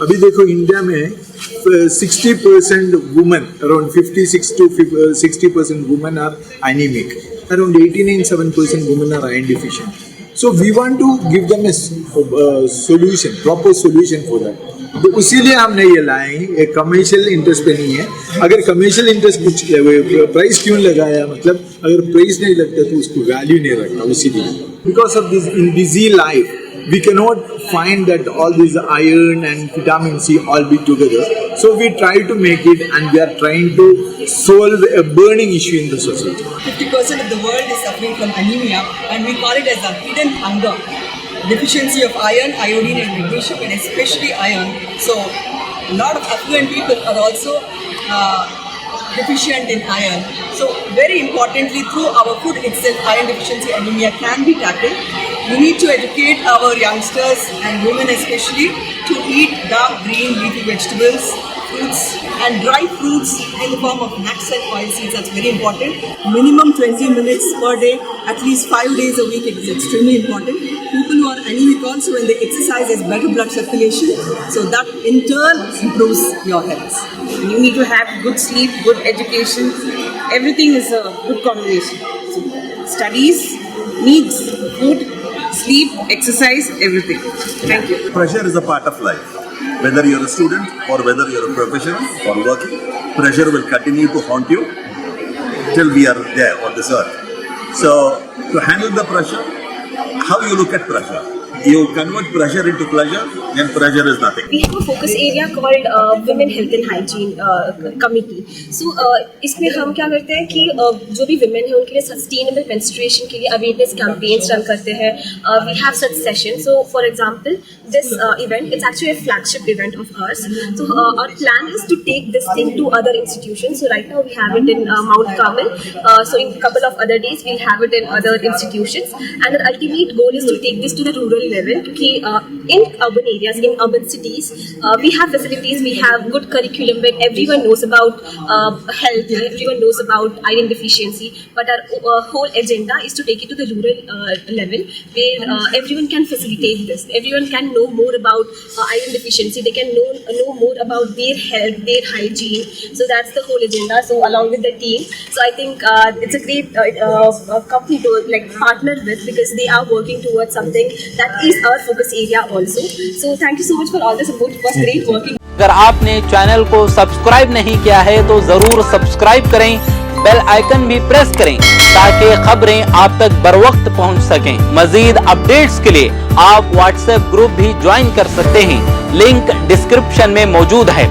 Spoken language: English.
अभी देखो इंडिया में 60% women, around 56 to 60% women are anemic. Around 89.7% women are iron deficient. So we want to give them a solution, proper solution for that. तो इसीलिए हमने ये लाए हैं, एक कमर्शियल इंटरेस्ट पे नहीं है. अगर कमर्शियल इंटरेस्ट कुछ प्राइस क्यों लगाया, मतलब अगर प्राइस नहीं लगता तो उसको वैल्यू नहीं रखना. इसीलिए because of this in busy life we cannot find that all this iron and vitamin C all be together. So we try to make it, and we are trying to solve a burning issue in the society. 50% of the world is suffering from anemia, and we call it as a hidden hunger. Deficiency of iron, iodine and magnesium, and especially iron. So a lot of affluent people are also deficient in iron. So very importantly, through our food itself, iron deficiency anemia can be tackled. We need to educate our youngsters and women especially to eat dark green leafy vegetables, fruits and dry fruits in the form of nuts and oilseeds. That's very important. Minimum 20 minutes per day, at least 5 days a week. It is extremely important. People who are anemic also, when they exercise, there's better blood circulation. So that in turn improves your health. You need to have good sleep, good education. Everything is a good combination. So, studies, needs, food, sleep, exercise, everything. Thank you. Pressure is a part of life. Whether you're a student or whether you're a professional or working, pressure will continue to haunt you till we are there on this earth. So, to handle the pressure, how you look at pressure? You convert pressure into pleasure, then pressure is nothing. We have a focus area called Women Health and Hygiene Committee. So इसमें हम क्या करते हैं कि जो भी women हैं उनके लिए sustainable menstruation के लिए awareness campaigns run करते हैं. We have such sessions. So for example, this event, it's actually a flagship event of ours. So our plan is to take this thing to other institutions. So right now we have it in Mount Carmel. So in a couple of other days we'll have it in other institutions. And our ultimate goal is to take this to the rural level. क्योंकि in urban areas, in urban cities, we have facilities, we have good curriculum where everyone knows about health, everyone knows about iron deficiency. But our whole agenda is to take it to the rural level where everyone can facilitate this. Everyone can know more about iron deficiency. They can know more about their health, their hygiene. So that's the whole agenda. So along with the team, so I think it's a great company to like partner with, because they are working towards something that is our focus area also. So thank you so much for all the support. It was great working. अगर आपने channel को subscribe नहीं किया है तो जरूर subscribe करें, bell icon भी प्रेस करें ताकि खबरें आप तक बर वक्त पहुंच सकें. मजीद अपडेट्स के लिए आप व्हाट्सएप ग्रुप भी ज्वाइन कर सकते हैं, लिंक डिस्क्रिप्शन में मौजूद है.